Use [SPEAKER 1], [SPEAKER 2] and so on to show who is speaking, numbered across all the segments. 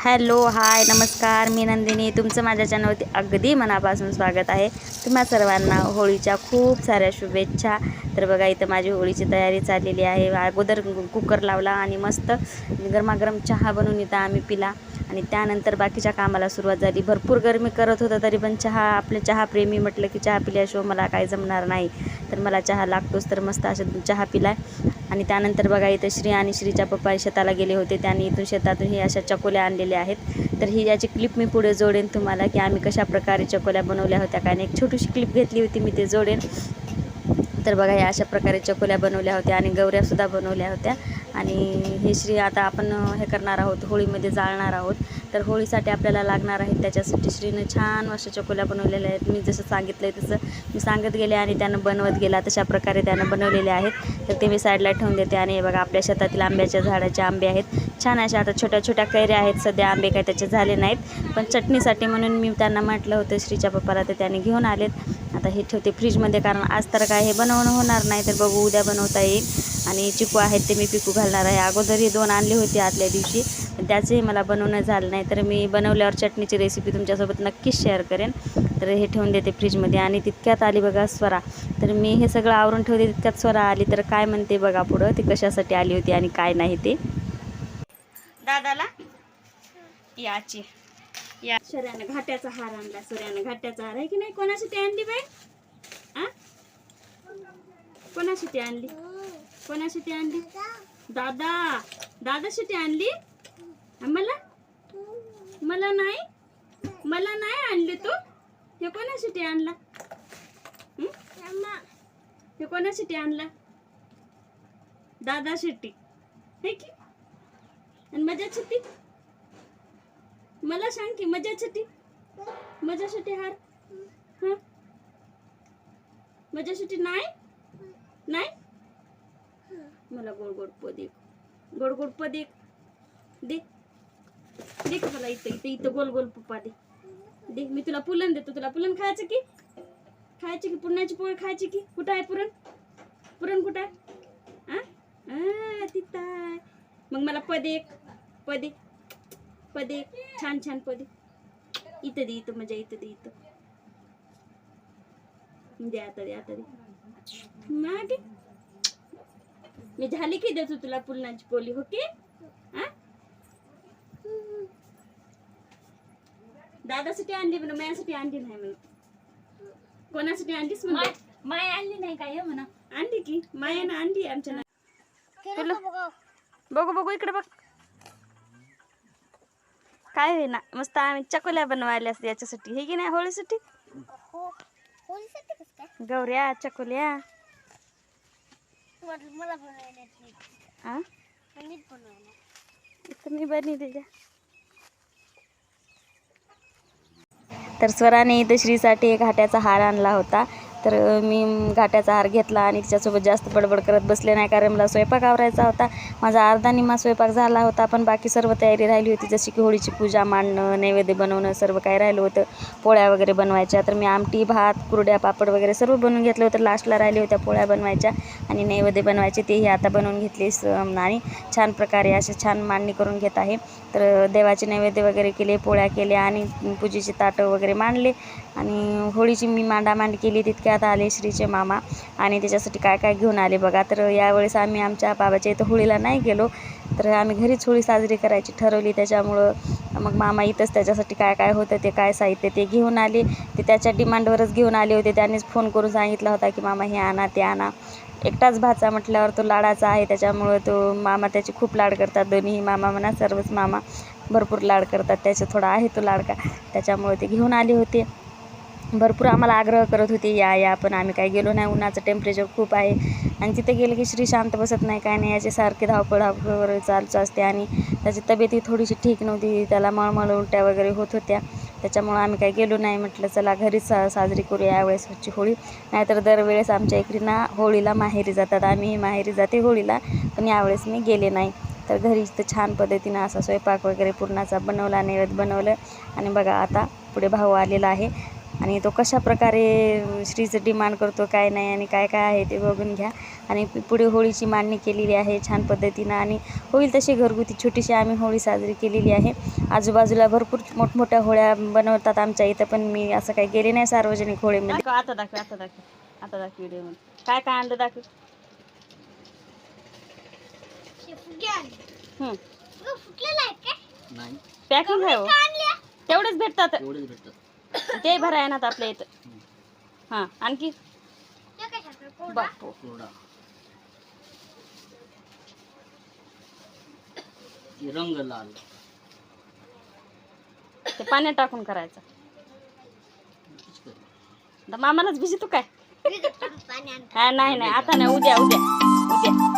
[SPEAKER 1] Hello hi नमस्कार, मी नंदिनी. तुमचं माझ्या चॅनलवरती अगदी मनापासून स्वागत आहे. तुम्हा सर्वांना होळीच्या खूप साऱ्या शुभेच्छा. तर बघा, इथं माझी होळीची तयारी चाललेली आहे. अगोदर कुकर लावला आणि मस्त गरमागरम चहा बनवून इथं आम्ही पिला आणि त्यानंतर बाकीच्या कामाला सुरुवात झाली. भरपूर गरमी करत होतं तरी पण आपले चहाप्रेमी म्हटलं की चहा पिल्याशिवाय मला काही जमणार नाही, तर मला चहा लागतोच. तर मस्त असं चहा पिला आणि त्यानंतर बघा, इथं श्री आणि श्रीच्या पप्पा शेताला गेले होते. त्यांनी इथून शेतातून ही अशा चकोल्या आणलेल्या आहेत. तर ही याची क्लिप मी पुढे जोडेन तुम्हाला की आम्ही कशा प्रकारे चकोल्या बनवल्या होत्या. काय एक छोटीशी क्लिप घेतली होती, मी ते जोडेन. तर बघा, या अशा प्रकारे चकोल्या बनवल्या होत्या आणि गवऱ्यासुद्धा बनवल्या होत्या. आणि हे श्री आता आपण हे करणार आहोत, होळीमध्ये जाळणार आहोत. तर होळीसाठी आपल्याला लागणार आहेत, त्याच्यासाठी श्रीनं छान अशा चकोल्या बनवलेल्या आहेत. मी जसं सांगितलं आहे तसं मी सांगत गेले आणि त्यानं बनवत गेला. तशा प्रकारे त्यानं बनवलेले आहेत. तर ते मी साईडला ठेवून देते. आणि बघा, आपल्या शेतातील आंब्याच्या झाडाचे आंबे आहेत छान अशा. आता छोट्या छोट्या कैऱ्या आहेत सध्या, आंबे काय त्याचे झाले नाहीत, पण चटणीसाठी म्हणून मी त्यांना म्हटलं होतं श्रीच्या पप्पाला, तर त्याने घेऊन आलेत. आता हे ठेवते फ्रीजमध्ये, कारण आज तर काय हे बनवणं होणार नाही, तर बघू उद्या बनवता येईल. आणि चिकू आहेत ते मी पिकू घालणार आहे. अगोदरही 2 आणले होते आदल्या दिवशी, पण त्याचंही मला बनवणं झालं नाही. तर मी बनवल्यावर चटणीची रेसिपी तुमच्यासोबत नक्कीच शेअर करेन. तर हे ठेवून देते फ्रीजमध्ये. आणि तितक्यात आली बघा स्वरा. तर मी हे सगळं आवरून ठेवते, तितक्यात स्वरा आली. तर काय म्हणते बघा पुढं, ती कशासाठी आली होती आणि काय नाही ते. दादाला याची या सूर्यानं घाट्याचा हार आणला. सूर्यानं घाट्याचा हार आहे की नाही. कोणासाठी आणली बाई? आ कोणासाठी आणली? कोणासाठी आणली? दादासाठी आणली. मला मला नाही आणली तू. हे कोणासाठी आणला? हे कोणासाठी आणला? दादासाठी हे की. आणि माझ्यासाठी मला सांग की, माझ्यासाठी हार. हा, माझ्यासाठी नाही. मला गोड गोड पद दे मला. इथं गोल गोल पप्पा दे. मी तुला पुरण देतो. तुला पुरण खायचं की पुरणाची पोळी खायची की. कुठं आहे पुरण कुठं आहे? तिथं आहे. मग मला पद एक छान छान पद इथं दे. इथं म्हणजे इथं दे. दे आता दे. मागे मी झाली की देतो तुला पुरणाची पोळी. ओके. दादासाठी आणली म्हणा, माझ्यासाठी आणली नाही म्हणा. कोणासाठी आणलीस म्हणा?
[SPEAKER 2] माय आणली नाही काय म्हणा.
[SPEAKER 1] आणली की मायानं आणली आमच्या. बघू इकडे बघ. काय होई ना, मस्त आम्ही चकोल्या बनवायला असते याच्यासाठी, हे की नाही, होळीसाठी. गौऱ्या चकोल्या मी बनी दिल्या. तर स्वराने इथं श्रीसाठी एक घाट्याचा हार आणला होता. तर मी घाट्याचा हार घेतला आणि तिच्यासोबत जास्त बडबड करत बसले नाही, कारण मला स्वयंपाक आवरायचा होता. माझा अर्धा निम्मा स्वयंपाक झाला होता, पण बाकी सर्व तयारी राहिली होती, जशी की होळीची पूजा मांडणं, नैवेद्य बनवणं, सर्व काही राहिलं होतं. पोळ्या वगैरे बनवायच्या. तर मी आमटी, भात, कुरड्या, पापड वगैरे सर्व बनवून घेतलं होतं. लास्टला राहिल्या होत्या पोळ्या बनवायच्या आणि नैवेद्य बनवायचे, तेही आता बनवून घेतले. आणि छान प्रकारे असे छान मांडणी करून घेत आहे. तर देवाचे नैवेद्य वगैरे केले, पोळ्या केल्या आणि पूजेचे ताटं वगैरे मांडले. आणि होळीची मी मांडामांड केली. तितक्यात आले श्रीचे मामा आणि त्याच्यासाठी काय काय घेऊन आले बघा. तर यावेळेस आम्ही आमच्या बाबाच्या इथं होळीला नाही गेलो, तर आम्ही घरीच होळी साजरी करायची ठरवली. त्याच्यामुळं मग मामा इथंच त्याच्यासाठी काय काय होतं ते काय साहित्य ते घेऊन आले. ते त्याच्या डिमांडवरच घेऊन आले होते. त्यांनीच फोन करून सांगितला होता की मामा हे आणा ते आणा. एकटाच भाचा म्हटल्यावर तो लाडाचा आहे, त्याच्यामुळं तो मामा त्याचे खूप लाड करतात. दोन्ही मामा म्हणा, सर्वच मामा भरपूर लाड करतात त्याचे. थोडा आहे तो लाडका, त्याच्यामुळे ते घेऊन आले होते. भरपूर आम्हाला आग्रह करत होते या, पण आम्ही काय गेलो नाही. उन्हाचं टेम्परेचर खूप आहे आणि तिथे गेलं की श्री शांत बसत नाही, काय नाही, याचे सारखे धावपळ वगैरे चालूच असते. आणि त्याची तब्येतही थोडीशी ठीक नव्हती, त्याला मळमळ उलट्या वगैरे होत होत्या. त्याच्यामुळं आम्ही काही गेलो नाही. म्हटलं चला घरीच साजरी करूया यावेळेस होळी. नाहीतर दरवेळेस आमच्या इकडे ना होळीला माहेरी जातात, आम्हीही माहेरी जाते होळीला, पण यावेळेस मी गेले नाही. तर घरीच तर छान पद्धतीनं असा स्वयंपाक वगैरे पुरणाचा बनवला, नैवेद्य बनवलं. आणि बघा आता पुढे भाऊ आलेला आहे. आणि तो कशा प्रकारे श्रीचं डिमांड करतो काय नाही आणि काय काय आहे ते बघून घ्या. आणि पुढे होळीची मांडणी केलेली आहे छान पद्धतीनं आणि होईल तशी घरगुती छोटीशी आम्ही होळी साजरी केलेली आहे. आजूबाजूला भरपूर मोठमोठ्या होळ्या बनवतात आमच्या इथं, पण मी असं काही गेले नाही सार्वजनिक होळीमध्ये. आता दाखव व्हिडिओमध्ये काय काय आणलं दाखव. पॅकिंग आहे हो, तेवढेच भेटतात ते भराय ना आपल्या इथं. हां आणखी बापू
[SPEAKER 3] रंग लाल
[SPEAKER 1] ते पाण्यात टाकून करायचं. आता मामालाच भिजी तू काय. हा नाही नाही आता नाही, उद्या उद्या उद्या.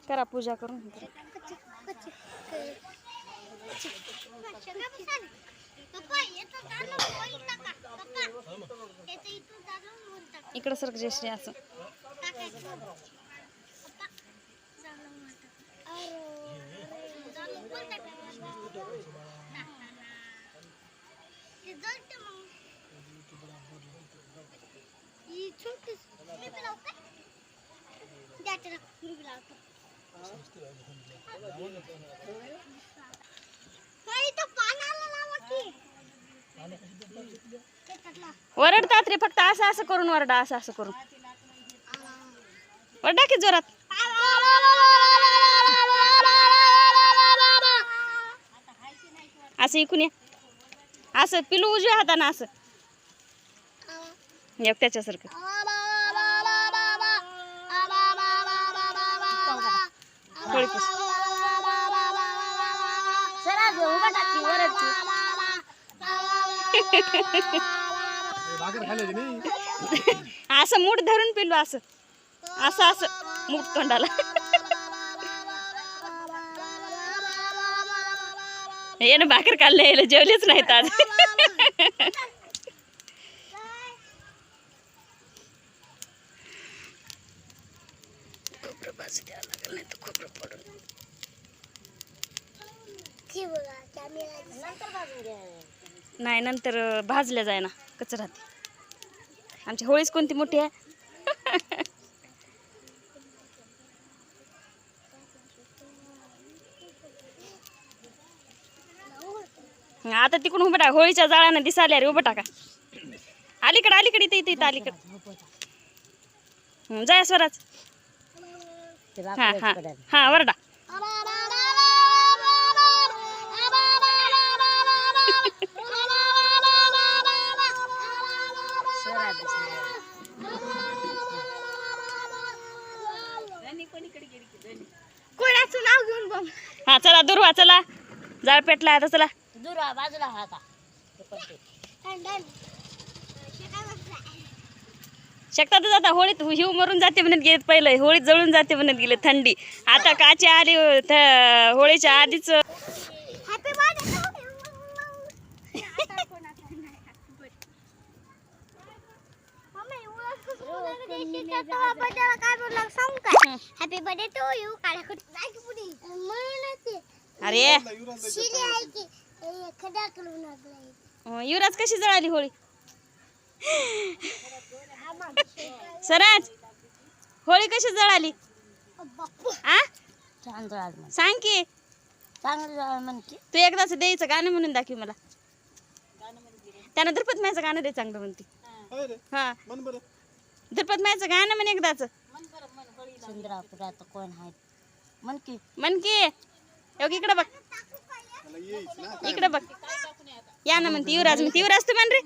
[SPEAKER 1] करा पूजा करून. इकडं सर जयश्री असं वरडतात रे, फक्त असं असं करून वरडा, असं असं करून वरडा की जोरात. असं इकून ये, असं पिलू उजव्या हातानं असं एक त्याच्यासारखं. असं मूठ धरून पिलू, असं असं असं मूठ तोंडाला. यानं भाकर खाल्लं, याला जेवलेच नाहीत आज. खोबरं भाजू द्यावं लागेल, नाही तर खोबरं पडून. नाही नंतर भाजल्या जाय ना, कच्चं राहते. आमची होळीच कोणती मोठी आहे. आता तिकडून उभं टाका, होळीच्या जाळ्यानं दिसाल्या रे, उभं टाका. अलीकडे अलीकडे इथे इथे इथं अलीकडे जाय स्वराज. हा हा हा वरडा. कोणाचं नाव घेऊन. हा चला दुर्वा, चला जाळ पेटला आता, चला
[SPEAKER 2] दुर्वा बाजूला होता.
[SPEAKER 1] शकतातच आता. होळीत हिव मरून जाते म्हणत गेले, पहिलं होळीत जळून जाते म्हणत गेले थंडी. आता काची आली होळीच्या आधीच.
[SPEAKER 4] हॅपी बर्थडे टू यू
[SPEAKER 1] अरे युवराज कशी जळाली होळी सराज होळी कशी जळाली आ
[SPEAKER 4] छान जळाली
[SPEAKER 1] सांग की
[SPEAKER 4] चांगलं जळालं म्हण की
[SPEAKER 1] तू एकदाच द्यायचं गाणं म्हणून दाखव मला त्यानं द्रुपद मायचं गाणं दे चांगलं म्हणते हा द्रुपद मायचं गाणं म्हण एकदाच
[SPEAKER 4] चंद्रापुरात कोण आहे म्हण की
[SPEAKER 1] म्हण की इकडे बघ इकडे बघ या ना म्हणते युवराज तू म्हण रे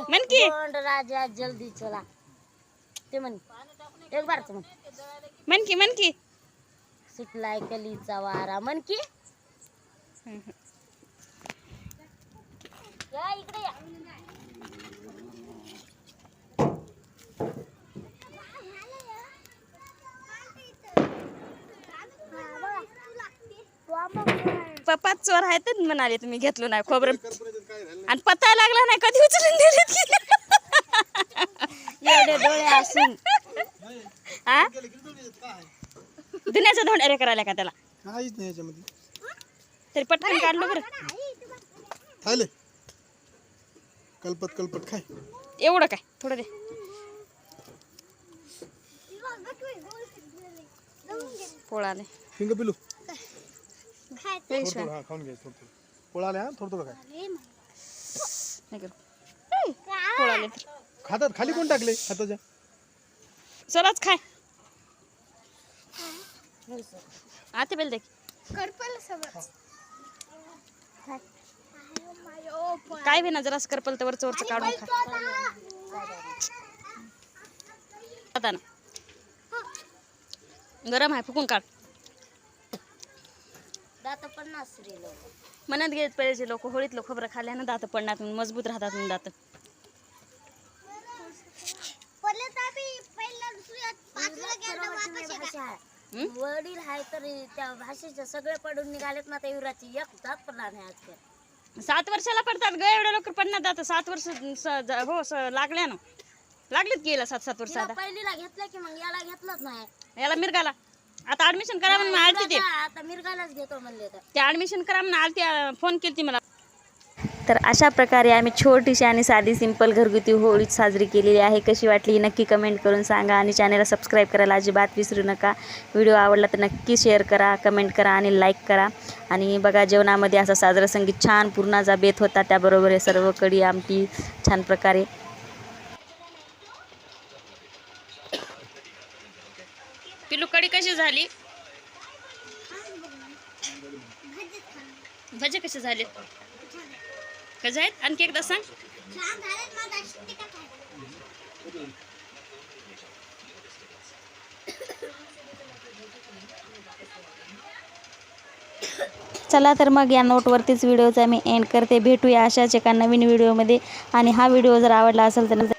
[SPEAKER 1] म्हण की
[SPEAKER 4] कोण राजा जल्दी चला ते म्हण एक बार
[SPEAKER 1] म्हण की
[SPEAKER 4] सुटलाय कलीचा वारा म्हण की या इकडे या
[SPEAKER 1] पप्पा चोर आहेत म्हणाले तुम्ही घेतलो नाही खोबरं आणि पत्ता लागला नाही कधी उचलून दिलेत की
[SPEAKER 4] एवढे डोळे असून
[SPEAKER 1] हा दुन्याचा धोंड्या करायला का त्याला
[SPEAKER 5] काहीच नाही याच्यामध्ये
[SPEAKER 1] तरी पटकन काढलो बरं
[SPEAKER 5] खायले कल्पत खाय
[SPEAKER 1] एवढं काय थोडं दे पोळाले
[SPEAKER 5] फिंग पिलू
[SPEAKER 1] नाही
[SPEAKER 5] थोडं खाऊन घ्यायचं थोडं पोळाले हा थोडं काय
[SPEAKER 1] करू पोळाले
[SPEAKER 5] खातात खाली कोण टाकले हाताच्या
[SPEAKER 1] चलाच खाय आते बेल देख काय बी ना जरा करपल तर वरचं काढून खा आता ना गरम आहे फुकून काढ
[SPEAKER 4] दात पन्नास रे लोक
[SPEAKER 1] म्हणत घेत पहिलेचे लोक होळीतलं खोबरं खाल्यानं दात पडण्यात मजबूत राहतात म्हणून दात
[SPEAKER 4] वडील आहे तर त्या भाषेचे सगळे पडून निघालेत ना त्या युवराची एक दात पडला नाही आज
[SPEAKER 1] 7 वर्षाला पडतात ग एवढ्या लवकर पडण्यात दात 7 वर्ष लागल्या ना लागलीत गेला 7 वर्ष आता
[SPEAKER 4] पहिलीला घेतलं की मग याला घेतलंच नाही
[SPEAKER 1] याला मिरगाला आता ऍडमिशन करा म्हणून आलती ते
[SPEAKER 4] आता मिरगालाच घेतो म्हणले तर
[SPEAKER 1] ते ऍडमिशन करा म्हणून आलती फोन केलती मला तर अशा प्रकारे आम्ही छोटीशी आणि साधी सिंपल घरगुती होळी साजरी केलेली आहे कशी वाटली नक्की कमेंट करून सांगा आणि चॅनलला सबस्क्राईब करायला अजिबात विसरू नका व्हिडिओ आवडला तर नक्की शेअर करा कमेंट करा आणि लाईक करा आणि बघा जेवणामध्ये असं साजरं संगीत छान पूर्णाचा बेत होता त्याबरोबर हे सर्व कढी आमटी छान प्रकारे पिलू कढी कशी झाली भजे कसे झाले कसे आहेत आणखी एकदा सांग चला तर मग या नोटवरतीच व्हिडिओचा मी एंड करते भेटूया अशाच एका नवीन व्हिडिओमध्ये आणि हा व्हिडिओ जर आवडला असेल तर